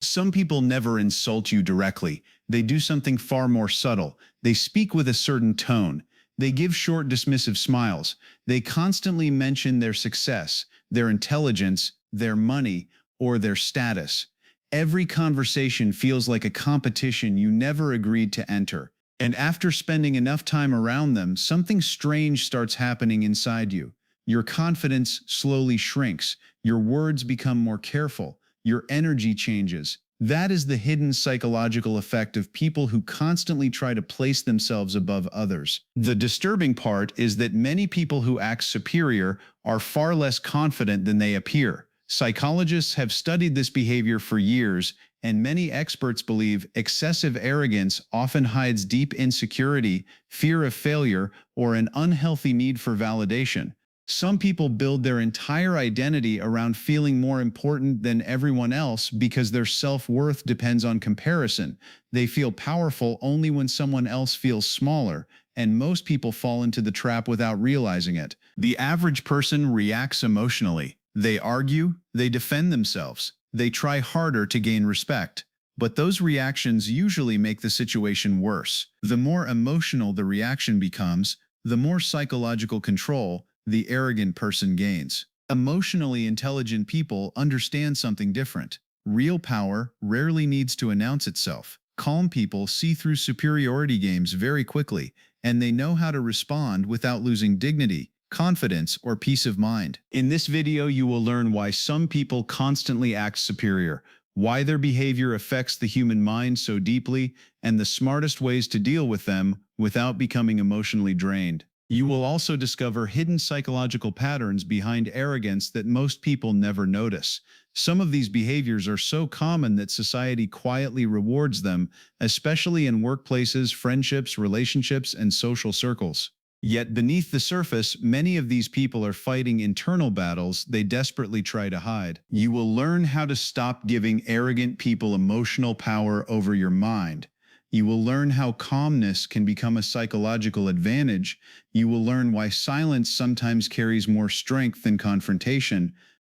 Some people never insult you directly. They do something far more subtle. They speak with a certain tone. They give short, dismissive smiles. They constantly mention their success, their intelligence, their money, or their status. Every conversation feels like a competition you never agreed to enter. And after spending enough time around them, something strange starts happening inside you. Your confidence slowly shrinks. Your words become more careful. Your energy changes. That is the hidden psychological effect of people who constantly try to place themselves above others. The disturbing part is that many people who act superior are far less confident than they appear. Psychologists have studied this behavior for years, and many experts believe excessive arrogance often hides deep insecurity, fear of failure, or an unhealthy need for validation. Some people build their entire identity around feeling more important than everyone else because their self-worth depends on comparison. They feel powerful only when someone else feels smaller, and most people fall into the trap without realizing it. The average person reacts emotionally. They argue, they defend themselves, they try harder to gain respect. But those reactions usually make the situation worse. The more emotional the reaction becomes, the more psychological control the arrogant person gains. Emotionally intelligent people understand something different. Real power rarely needs to announce itself. Calm people see through superiority games very quickly, and they know how to respond without losing dignity, confidence, or peace of mind. In this video, you will learn why some people constantly act superior, why their behavior affects the human mind so deeply, and the smartest ways to deal with them without becoming emotionally drained. You will also discover hidden psychological patterns behind arrogance that most people never notice. Some of these behaviors are so common that society quietly rewards them, especially in workplaces, friendships, relationships, and social circles. Yet beneath the surface, many of these people are fighting internal battles they desperately try to hide. You will learn how to stop giving arrogant people emotional power over your mind. You will learn how calmness can become a psychological advantage. You will learn why silence sometimes carries more strength than confrontation.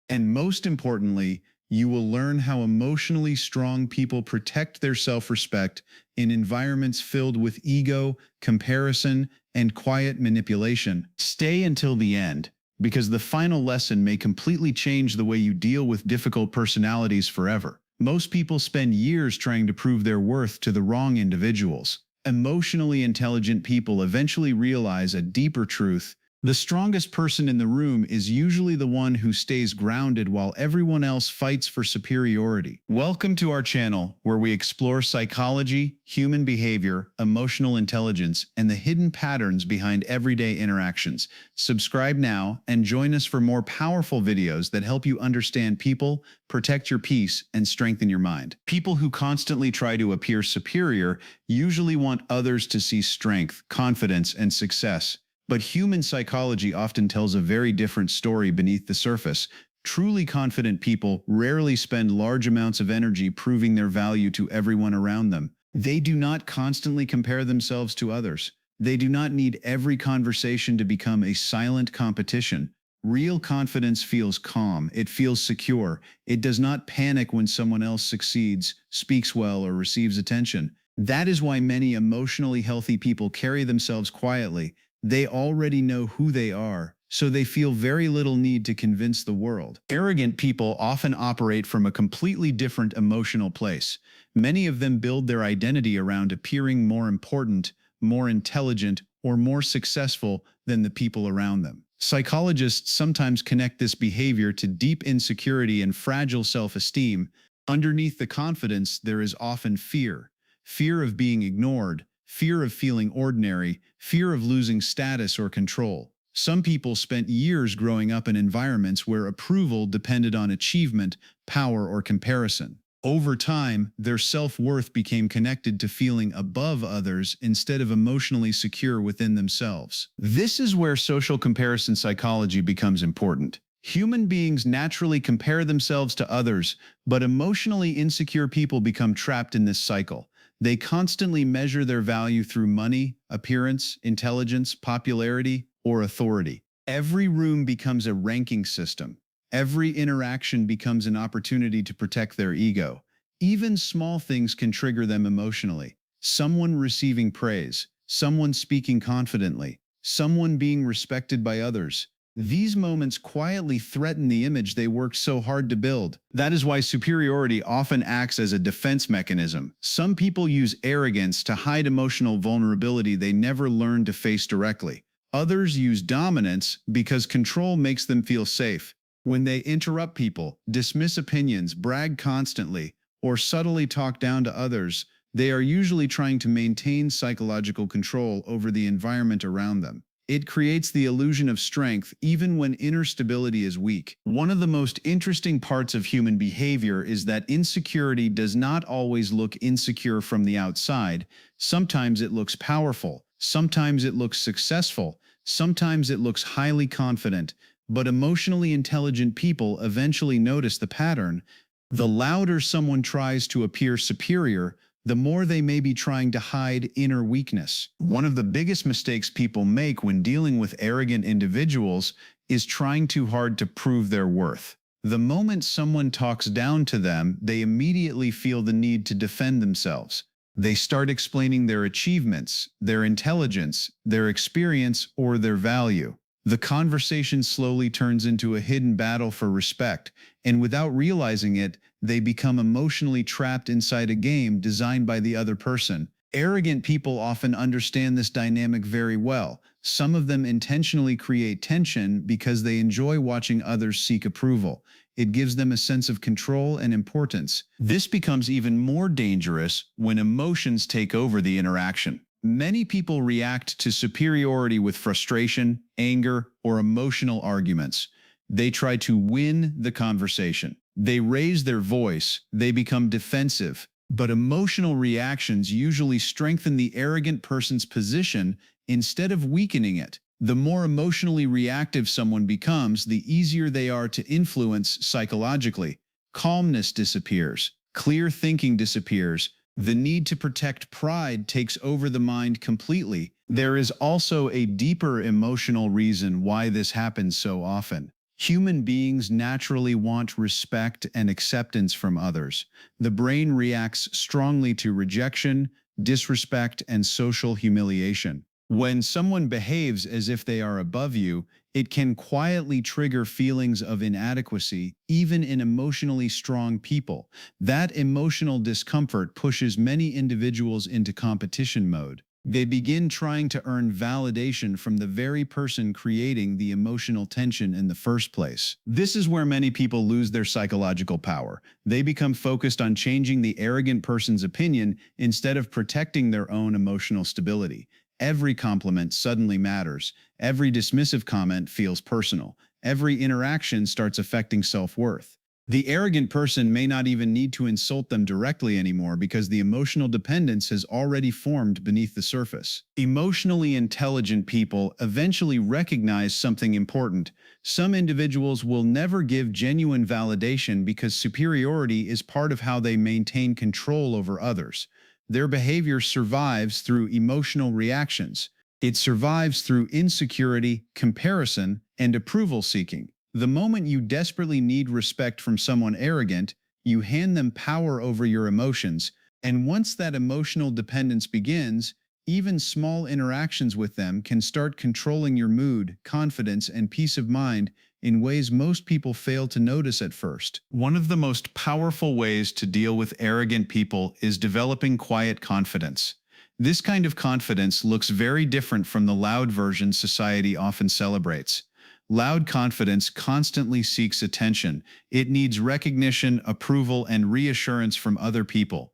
And most importantly, you will learn how emotionally strong people protect their self-respect in environments filled with ego, comparison, and quiet manipulation. Stay until the end, because the final lesson may completely change the way you deal with difficult personalities forever. Most people spend years trying to prove their worth to the wrong individuals. Emotionally intelligent people eventually realize a deeper truth. The strongest person in the room is usually the one who stays grounded while everyone else fights for superiority. Welcome to our channel, where we explore psychology, human behavior, emotional intelligence, and the hidden patterns behind everyday interactions. Subscribe now and join us for more powerful videos that help you understand people, protect your peace, and strengthen your mind. People who constantly try to appear superior usually want others to see strength, confidence, and success. But human psychology often tells a very different story beneath the surface. Truly confident people rarely spend large amounts of energy proving their value to everyone around them. They do not constantly compare themselves to others. They do not need every conversation to become a silent competition. Real confidence feels calm, it feels secure, it does not panic when someone else succeeds, speaks well, or receives attention. That is why many emotionally healthy people carry themselves quietly. They already know who they are, so they feel very little need to convince the world. Arrogant people often operate from a completely different emotional place. Many of them build their identity around appearing more important, more intelligent, or more successful than the people around them. Psychologists sometimes connect this behavior to deep insecurity and fragile self-esteem. Underneath the confidence, there is often fear. Fear of being ignored, fear of feeling ordinary, fear of losing status or control. Some people spent years growing up in environments where approval depended on achievement, power, or comparison. Over time, their self-worth became connected to feeling above others instead of emotionally secure within themselves. This is where social comparison psychology becomes important. Human beings naturally compare themselves to others, but emotionally insecure people become trapped in this cycle. They constantly measure their value through money, appearance, intelligence, popularity, or authority. Every room becomes a ranking system. Every interaction becomes an opportunity to protect their ego. Even small things can trigger them emotionally. Someone receiving praise, someone speaking confidently, someone being respected by others. These moments quietly threaten the image they worked so hard to build. That is why superiority often acts as a defense mechanism. Some people use arrogance to hide emotional vulnerability they never learned to face directly. Others use dominance because control makes them feel safe. When they interrupt people, dismiss opinions, brag constantly, or subtly talk down to others, they are usually trying to maintain psychological control over the environment around them. It creates the illusion of strength even when inner stability is weak. One of the most interesting parts of human behavior is that insecurity does not always look insecure from the outside. Sometimes it looks powerful, sometimes it looks successful, sometimes it looks highly confident, but emotionally intelligent people eventually notice the pattern. The louder someone tries to appear superior, the more they may be trying to hide inner weakness. One of the biggest mistakes people make when dealing with arrogant individuals is trying too hard to prove their worth. The moment someone talks down to them, they immediately feel the need to defend themselves. They start explaining their achievements, their intelligence, their experience, or their value. The conversation slowly turns into a hidden battle for respect, and without realizing it, they become emotionally trapped inside a game designed by the other person. Arrogant people often understand this dynamic very well. Some of them intentionally create tension because they enjoy watching others seek approval. It gives them a sense of control and importance. This becomes even more dangerous when emotions take over the interaction. Many people react to superiority with frustration, anger, or emotional arguments. They try to win the conversation. They raise their voice. They become defensive. But emotional reactions usually strengthen the arrogant person's position instead of weakening it. The more emotionally reactive someone becomes, the easier they are to influence psychologically. Calmness disappears. Clear thinking disappears. The need to protect pride takes over the mind completely. There is also a deeper emotional reason why this happens so often. Human beings naturally want respect and acceptance from others. The brain reacts strongly to rejection, disrespect, and social humiliation. When someone behaves as if they are above you, it can quietly trigger feelings of inadequacy, even in emotionally strong people. That emotional discomfort pushes many individuals into competition mode. They begin trying to earn validation from the very person creating the emotional tension in the first place. This is where many people lose their psychological power. They become focused on changing the arrogant person's opinion instead of protecting their own emotional stability. Every compliment suddenly matters. Every dismissive comment feels personal. Every interaction starts affecting self-worth. The arrogant person may not even need to insult them directly anymore because the emotional dependence has already formed beneath the surface. Emotionally intelligent people eventually recognize something important. Some individuals will never give genuine validation because superiority is part of how they maintain control over others. Their behavior survives through emotional reactions. It survives through insecurity, comparison, and approval seeking. The moment you desperately need respect from someone arrogant, you hand them power over your emotions, and once that emotional dependence begins, even small interactions with them can start controlling your mood, confidence, and peace of mind in ways most people fail to notice at first. One of the most powerful ways to deal with arrogant people is developing quiet confidence. This kind of confidence looks very different from the loud version society often celebrates. Loud confidence constantly seeks attention. It needs recognition, approval, and reassurance from other people.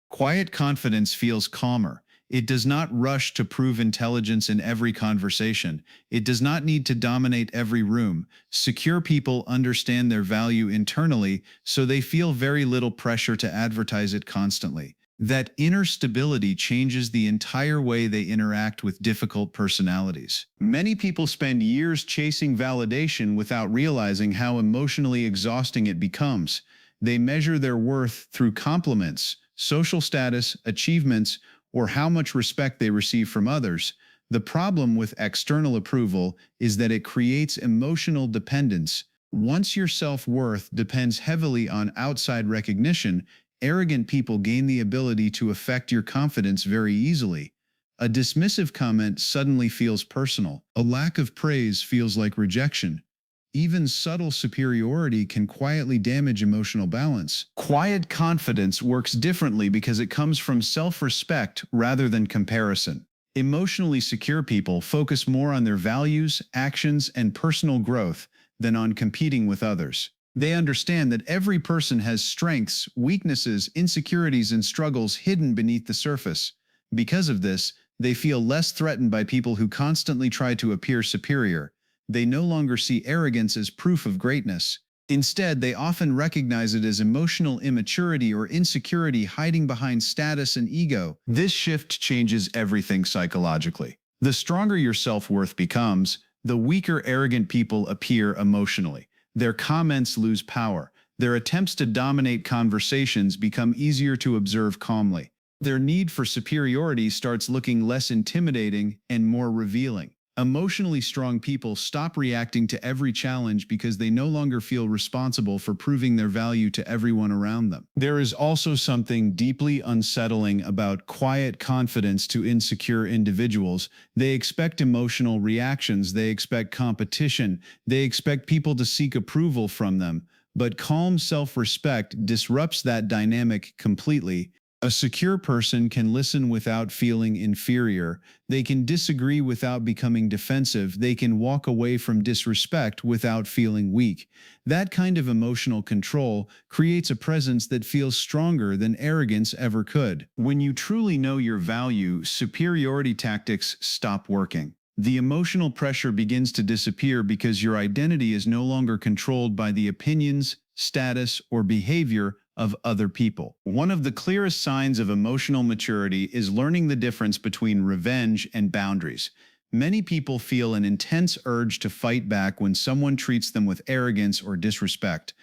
Quiet confidence feels calmer. It does not rush to prove intelligence in every conversation. It does not need to dominate every room. Secure people understand their value internally, so they feel very little pressure to advertise it constantly. That inner stability changes the entire way they interact with difficult personalities. Many people spend years chasing validation without realizing how emotionally exhausting it becomes. They measure their worth through compliments, social status, achievements, or how much respect they receive from others. The problem with external approval is that it creates emotional dependence. Once your self-worth depends heavily on outside recognition, arrogant people gain the ability to affect your confidence very easily. A dismissive comment suddenly feels personal. A lack of praise feels like rejection. Even subtle superiority can quietly damage emotional balance. Quiet confidence works differently because it comes from self-respect rather than comparison. Emotionally secure people focus more on their values, actions, and personal growth than on competing with others. They understand that every person has strengths, weaknesses, insecurities, and struggles hidden beneath the surface. Because of this, they feel less threatened by people who constantly try to appear superior. They no longer see arrogance as proof of greatness. Instead, they often recognize it as emotional immaturity or insecurity hiding behind status and ego. This shift changes everything psychologically. The stronger your self-worth becomes, the weaker arrogant people appear emotionally. Their comments lose power. Their attempts to dominate conversations become easier to observe calmly. Their need for superiority starts looking less intimidating and more revealing. Emotionally strong people stop reacting to every challenge because they no longer feel responsible for proving their value to everyone around them. There is also something deeply unsettling about quiet confidence to insecure individuals. They expect emotional reactions, they expect competition, they expect people to seek approval from them. But calm self-respect disrupts that dynamic completely. A secure person can listen without feeling inferior. They can disagree without becoming defensive. They can walk away from disrespect without feeling weak. That kind of emotional control creates a presence that feels stronger than arrogance ever could. When you truly know your value, superiority tactics stop working. The emotional pressure begins to disappear because your identity is no longer controlled by the opinions, status, or behavior of other people. One of the clearest signs of emotional maturity is learning the difference between revenge and boundaries. Many people feel an intense urge to fight back when someone treats them with arrogance or disrespect.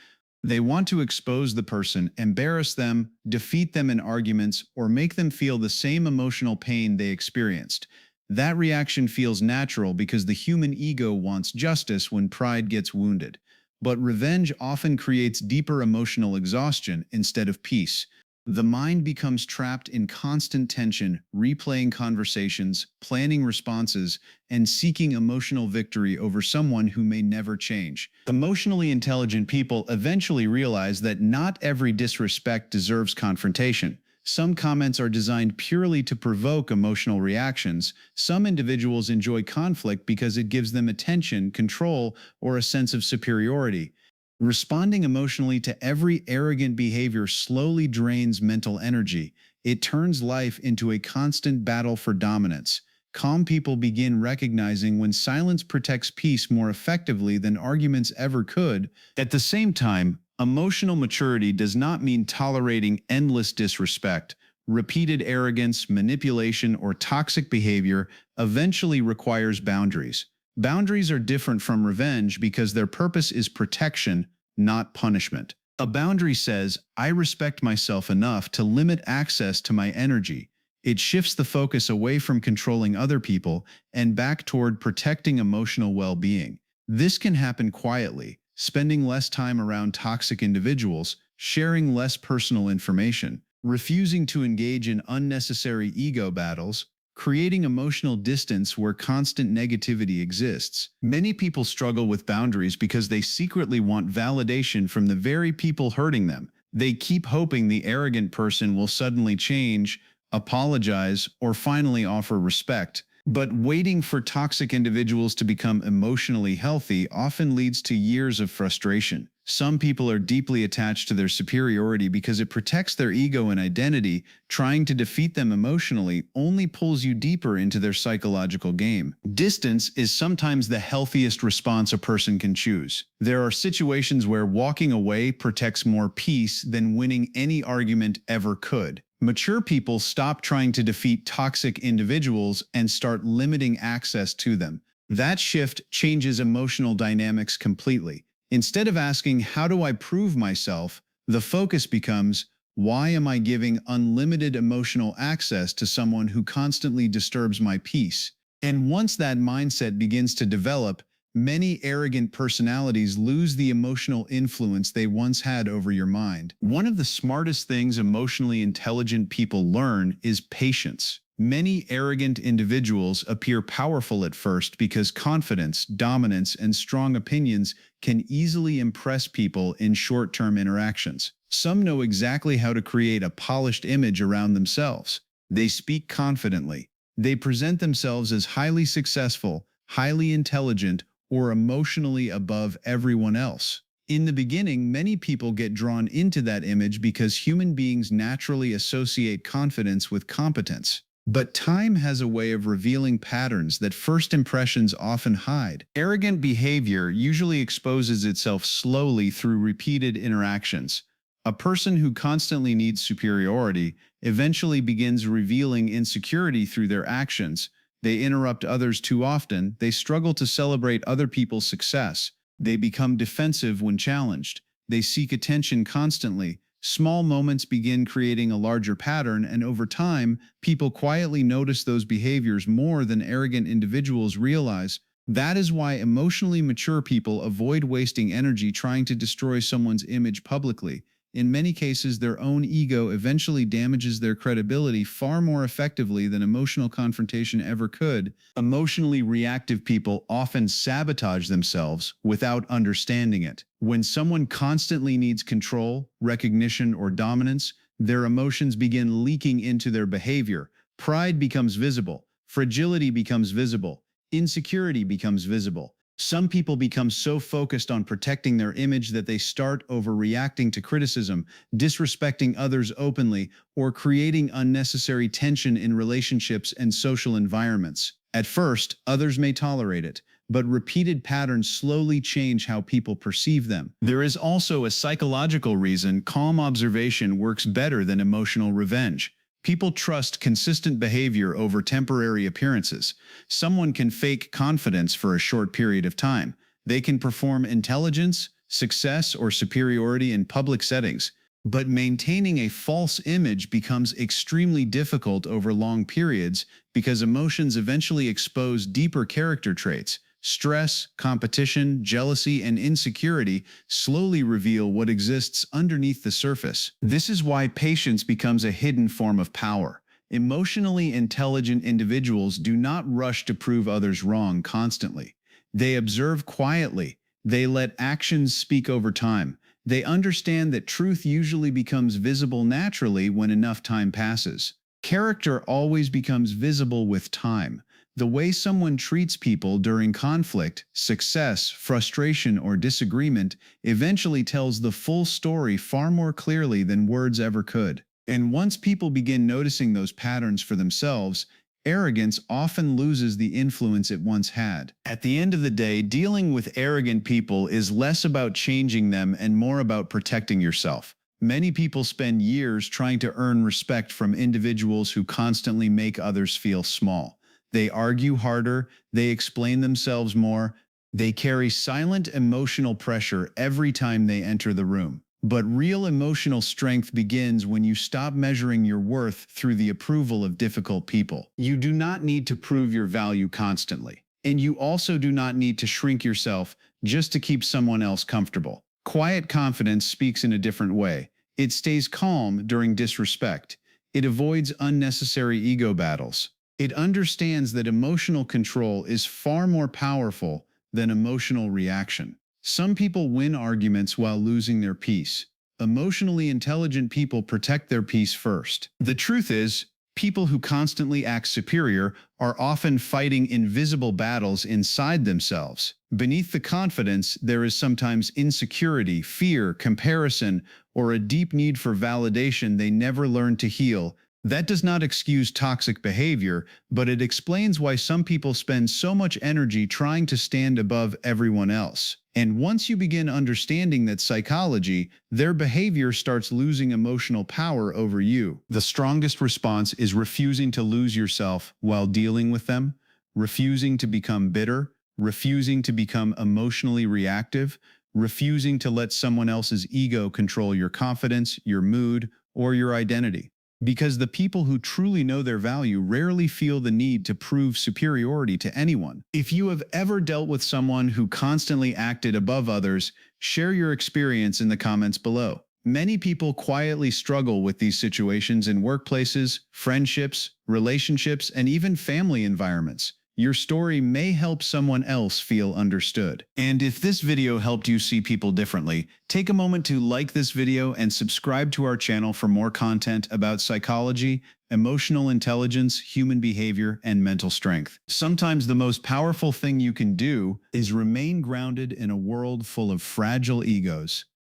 They want to expose the person, embarrass them, defeat them in arguments, or make them feel the same emotional pain they experienced. That reaction feels natural because the human ego wants justice when pride gets wounded. But revenge often creates deeper emotional exhaustion instead of peace. The mind becomes trapped in constant tension, replaying conversations, planning responses, and seeking emotional victory over someone who may never change. Emotionally intelligent people eventually realize that not every disrespect deserves confrontation. Some comments are designed purely to provoke emotional reactions. Some individuals enjoy conflict because it gives them attention, control, or a sense of superiority. Responding emotionally to every arrogant behavior slowly drains mental energy. It turns life into a constant battle for dominance. Calm people begin recognizing when silence protects peace more effectively than arguments ever could. At the same time, emotional maturity does not mean tolerating endless disrespect. Repeated arrogance, manipulation, or toxic behavior eventually requires boundaries. Boundaries are different from revenge because their purpose is protection, not punishment. A boundary says, I respect myself enough to limit access to my energy. It shifts the focus away from controlling other people and back toward protecting emotional well-being. This can happen quietly, spending less time around toxic individuals, sharing less personal information, refusing to engage in unnecessary ego battles, creating emotional distance where constant negativity exists. Many people struggle with boundaries because they secretly want validation from the very people hurting them. They keep hoping the arrogant person will suddenly change, apologize, or finally offer respect. But waiting for toxic individuals to become emotionally healthy often leads to years of frustration. Some people are deeply attached to their superiority because it protects their ego and identity. Trying to defeat them emotionally only pulls you deeper into their psychological game. Distance is sometimes the healthiest response a person can choose. There are situations where walking away protects more peace than winning any argument ever could. Mature people stop trying to defeat toxic individuals and start limiting access to them. That shift changes emotional dynamics completely. Instead of asking, how do I prove myself? The focus becomes, why am I giving unlimited emotional access to someone who constantly disturbs my peace? And once that mindset begins to develop, Many arrogant personalities lose the emotional influence they once had over your mind. One of the smartest things emotionally intelligent people learn is patience. Many arrogant individuals appear powerful at first because confidence, dominance, and strong opinions can easily impress people in short-term interactions. Some know exactly how to create a polished image around themselves. They speak confidently. They present themselves as highly successful, highly intelligent, or emotionally above everyone else. In the beginning, many people get drawn into that image because human beings naturally associate confidence with competence. But time has a way of revealing patterns that first impressions often hide. Arrogant behavior usually exposes itself slowly through repeated interactions. A person who constantly needs superiority eventually begins revealing insecurity through their actions. They interrupt others too often. They struggle to celebrate other people's success. They become defensive when challenged. They seek attention constantly. Small moments begin creating a larger pattern, and over time, people quietly notice those behaviors more than arrogant individuals realize. That is why emotionally mature people avoid wasting energy trying to destroy someone's image publicly. In many cases, their own ego eventually damages their credibility far more effectively than emotional confrontation ever could. Emotionally reactive people often sabotage themselves without understanding it. When someone constantly needs control, recognition, or dominance, their emotions begin leaking into their behavior. Pride becomes visible, fragility becomes visible, insecurity becomes visible. Some people become so focused on protecting their image that they start overreacting to criticism, disrespecting others openly, or creating unnecessary tension in relationships and social environments. At first, others may tolerate it, but repeated patterns slowly change how people perceive them. There is also a psychological reason calm observation works better than emotional revenge. People trust consistent behavior over temporary appearances. Someone can fake confidence for a short period of time. They can perform intelligence, success, or superiority in public settings. But maintaining a false image becomes extremely difficult over long periods because emotions eventually expose deeper character traits. Stress, competition, jealousy, and insecurity slowly reveal what exists underneath the surface. This is why patience becomes a hidden form of power. Emotionally intelligent individuals do not rush to prove others wrong constantly. They observe quietly. They let actions speak over time. They understand that truth usually becomes visible naturally when enough time passes. Character always becomes visible with time. The way someone treats people during conflict, success, frustration, or disagreement eventually tells the full story far more clearly than words ever could. And once people begin noticing those patterns for themselves, arrogance often loses the influence it once had. At the end of the day, dealing with arrogant people is less about changing them and more about protecting yourself. Many people spend years trying to earn respect from individuals who constantly make others feel small. They argue harder, they explain themselves more, they carry silent emotional pressure every time they enter the room. But real emotional strength begins when you stop measuring your worth through the approval of difficult people. You do not need to prove your value constantly. And you also do not need to shrink yourself just to keep someone else comfortable. Quiet confidence speaks in a different way. It stays calm during disrespect. It avoids unnecessary ego battles. It understands that emotional control is far more powerful than emotional reaction. Some people win arguments while losing their peace. Emotionally intelligent people protect their peace first. The truth is, people who constantly act superior are often fighting invisible battles inside themselves. Beneath the confidence, there is sometimes insecurity, fear, comparison, or a deep need for validation they never learned to heal. That does not excuse toxic behavior, but it explains why some people spend so much energy trying to stand above everyone else. And once you begin understanding that psychology, their behavior starts losing emotional power over you. The strongest response is refusing to lose yourself while dealing with them, refusing to become bitter, refusing to become emotionally reactive, refusing to let someone else's ego control your confidence, your mood, or your identity. Because the people who truly know their value rarely feel the need to prove superiority to anyone. If you have ever dealt with someone who constantly acted above others, share your experience in the comments below. Many people quietly struggle with these situations in workplaces, friendships, relationships, and even family environments. Your story may help someone else feel understood. And if this video helped you see people differently, take a moment to like this video and subscribe to our channel for more content about psychology, emotional intelligence, human behavior, and mental strength. Sometimes the most powerful thing you can do is remain grounded in a world full of fragile egos.